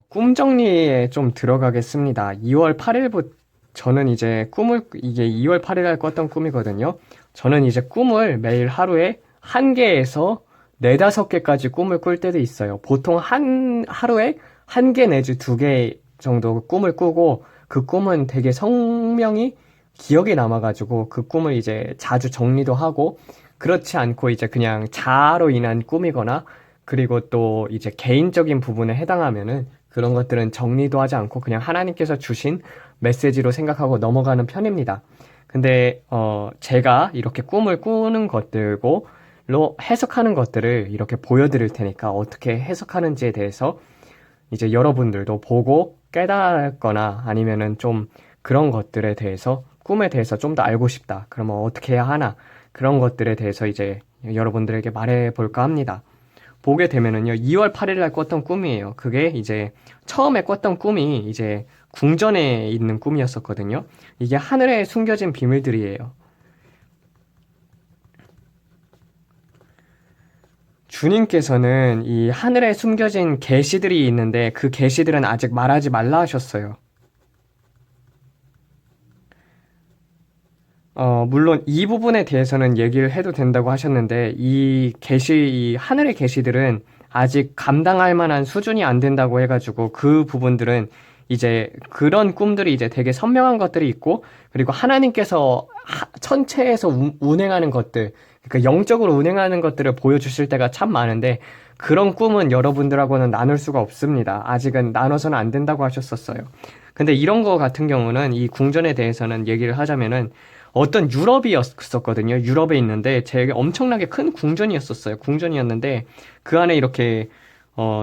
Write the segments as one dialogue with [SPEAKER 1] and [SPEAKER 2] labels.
[SPEAKER 1] 꿈 정리에 좀 들어가겠습니다. 2월 8일부터 저는 이제 이게 2월 8일 날 꿨던 꿈이거든요. 저는 이제 꿈을 매일 하루에 한 개에서 네다섯 개까지 꿈을 꿀 때도 있어요. 보통 하루에 한 개 내지 두 개 정도 꿈을 꾸고 그 꿈은 되게 성명이 기억에 남아가지고 그 꿈을 이제 자주 정리도 하고 그렇지 않고 이제 그냥 자아로 인한 꿈이거나 그리고 또 이제 개인적인 부분에 해당하면은 그런 것들은 정리도 하지 않고 그냥 하나님께서 주신 메시지로 생각하고 넘어가는 편입니다. 근데 제가 이렇게 꿈을 꾸는 것들로 해석하는 것들을 이렇게 보여드릴 테니까 어떻게 해석하는지에 대해서 이제 여러분들도 보고 깨달거나 아니면은 좀 그런 것들에 대해서 꿈에 대해서 좀 더 알고 싶다. 그러면 어떻게 해야 하나? 그런 것들에 대해서 이제 여러분들에게 말해 볼까 합니다. 보게 되면은요, 2월 8일 날 꿨던 꿈이에요. 그게 이제 처음에 꿨던 꿈이 이제 궁전에 있는 꿈이었었거든요. 이게 하늘에 숨겨진 비밀들이에요. 주님께서는 이 하늘에 숨겨진 계시들이 있는데 그 계시들은 아직 말하지 말라 하셨어요. 물론 이 부분에 대해서는 얘기를 해도 된다고 하셨는데 이 하늘의 계시들은 아직 감당할 만한 수준이 안 된다고 해가지고 그 부분들은 이제 그런 꿈들이 이제 되게 선명한 것들이 있고 그리고 하나님께서 천체에서 운행하는 것들 그러니까 영적으로 운행하는 것들을 보여주실 때가 참 많은데 그런 꿈은 여러분들하고는 나눌 수가 없습니다. 아직은 나눠서는 안 된다고 하셨었어요. 근데 이런 거 같은 경우는 이 궁전에 대해서는 얘기를 하자면은 어떤 유럽이었었거든요. 유럽에 있는데 되게 엄청나게 큰 궁전이었었어요. 궁전이었는데 그 안에 이렇게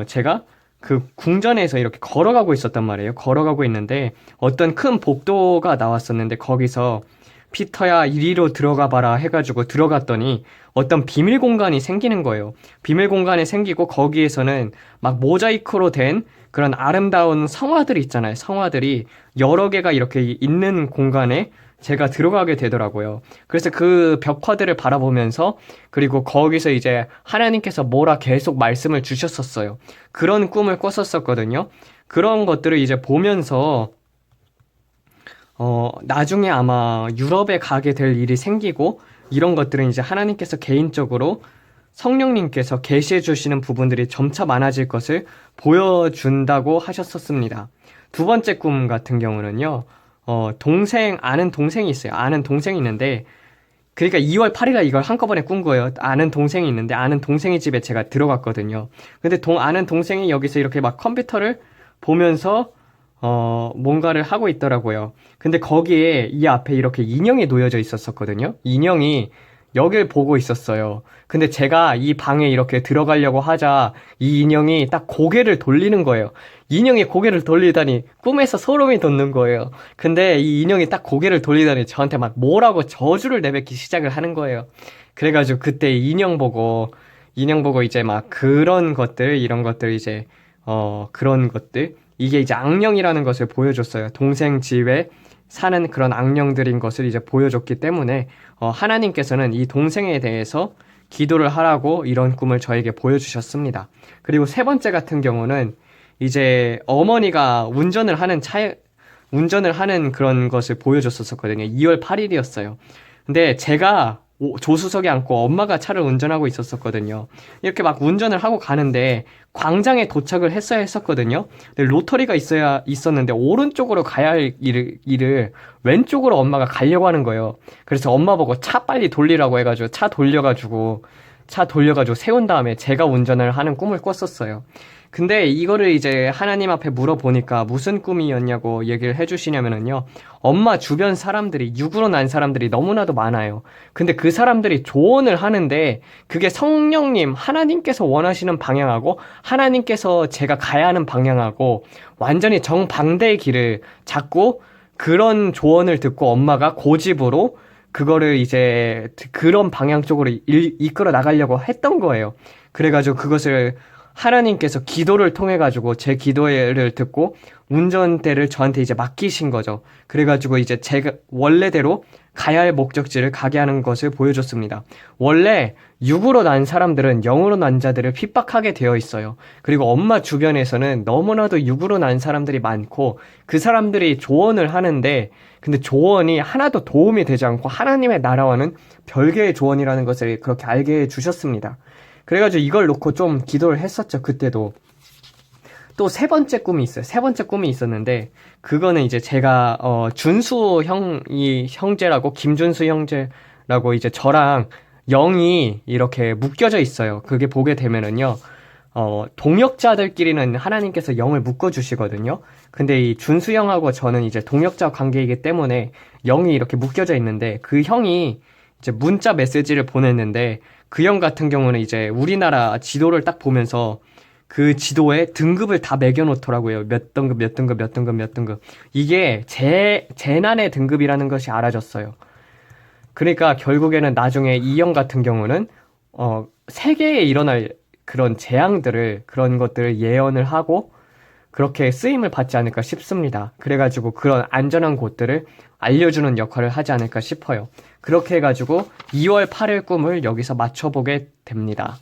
[SPEAKER 1] 제가 그 궁전에서 이렇게 걸어가고 있었단 말이에요. 걸어가고 있는데 어떤 큰 복도가 나왔었는데 거기서 피터야 이리로 들어가 봐라 해가지고 들어갔더니 어떤 비밀 공간이 생기는 거예요. 비밀 공간이 생기고 거기에서는 막 모자이크로 된 그런 아름다운 성화들 있잖아요. 성화들이 여러 개가 이렇게 있는 공간에 제가 들어가게 되더라고요. 그래서 그 벽화들을 바라보면서 그리고 거기서 이제 하나님께서 뭐라 계속 말씀을 주셨었어요. 그런 꿈을 꿨었었거든요. 그런 것들을 이제 보면서 나중에 아마 유럽에 가게 될 일이 생기고 이런 것들은 이제 하나님께서 개인적으로 성령님께서 계시해 주시는 부분들이 점차 많아질 것을 보여준다고 하셨었습니다. 두 번째 꿈 같은 경우는요, 아는 동생이 있어요. 아는 동생이 있는데, 그러니까 2월 8일에 이걸 한꺼번에 꾼 거예요. 아는 동생이 있는데, 아는 동생의 집에 제가 들어갔거든요. 근데 아는 동생이 여기서 이렇게 막 컴퓨터를 보면서, 뭔가를 하고 있더라고요. 근데 거기에 이 앞에 이렇게 인형이 놓여져 있었거든요. 인형이 여길 보고 있었어요. 근데 제가 이 방에 이렇게 들어가려고 하자 이 인형이 딱 고개를 돌리는 거예요. 인형이 고개를 돌리다니 꿈에서 소름이 돋는 거예요. 근데 이 인형이 딱 고개를 돌리다니 저한테 막 뭐라고 저주를 내뱉기 시작을 하는 거예요. 그래가지고 그때 인형 보고 이제 막 그런 것들, 이런 것들 이제, 그런 것들. 이게 이제 악령이라는 것을 보여줬어요. 동생 집에 사는 그런 악령들인 것을 이제 보여줬기 때문에 하나님께서는 이 동생에 대해서 기도를 하라고 이런 꿈을 저에게 보여주셨습니다. 그리고 세 번째 같은 경우는 이제 어머니가 운전을 하는 그런 것을 보여줬었거든요. 2월 8일이었어요. 근데 제가 조수석에 앉고 엄마가 차를 운전하고 있었거든요. 이렇게 막 운전을 하고 가는데 광장에 도착을 했어야 했었거든요. 근데 로터리가 있었는데 오른쪽으로 가야 할 일을 왼쪽으로 엄마가 가려고 하는 거예요. 그래서 엄마 보고 차 빨리 돌리라고 해가지고 차 돌려가지고 세운 다음에 제가 운전을 하는 꿈을 꿨었어요. 근데 이거를 이제 하나님 앞에 물어보니까 무슨 꿈이었냐고 얘기를 해주시냐면은요. 엄마 주변 사람들이, 육으로 난 사람들이 너무나도 많아요. 근데 그 사람들이 조언을 하는데 그게 성령님, 하나님께서 원하시는 방향하고 하나님께서 제가 가야 하는 방향하고 완전히 정반대의 길을 잡고 그런 조언을 듣고 엄마가 고집으로 그거를 이제 그런 방향 쪽으로 이끌어 나가려고 했던 거예요. 그래가지고 그것을 하나님께서 기도를 통해 가지고 제 기도를 듣고 운전대를 저한테 이제 맡기신 거죠. 그래가지고 이제 제가 원래대로 가야 할 목적지를 가게 하는 것을 보여줬습니다. 원래 육으로 난 사람들은 영으로 난 자들을 핍박하게 되어 있어요. 그리고 엄마 주변에서는 너무나도 육으로 난 사람들이 많고 그 사람들이 조언을 하는데 근데 조언이 하나도 도움이 되지 않고 하나님의 나라와는 별개의 조언이라는 것을 그렇게 알게 해주셨습니다. 그래가지고 이걸 놓고 좀 기도를 했었죠. 그때도. 또 세 번째 꿈이 있어요. 세 번째 꿈이 있었는데 그거는 이제 제가 준수 형제라고 김준수 형제라고 이제 저랑 영이 이렇게 묶여져 있어요. 그게 보게 되면은요. 동역자들끼리는 하나님께서 영을 묶어 주시거든요. 근데 이 준수 형하고 저는 이제 동역자 관계이기 때문에 영이 이렇게 묶여져 있는데 그 형이 이제 문자 메시지를 보냈는데 그 형 같은 경우는 이제 우리나라 지도를 딱 보면서 그 지도에 등급을 다 매겨놓더라고요. 몇 등급, 몇 등급, 몇 등급, 몇 등급. 이게 재난의 등급이라는 것이 알아졌어요. 그러니까 결국에는 나중에 이 형 같은 경우는, 세계에 일어날 그런 재앙들을, 그런 것들을 예언을 하고, 그렇게 쓰임을 받지 않을까 싶습니다. 그래가지고 그런 안전한 곳들을 알려주는 역할을 하지 않을까 싶어요. 그렇게 해가지고 2월 8일 꿈을 여기서 맞춰보게 됩니다.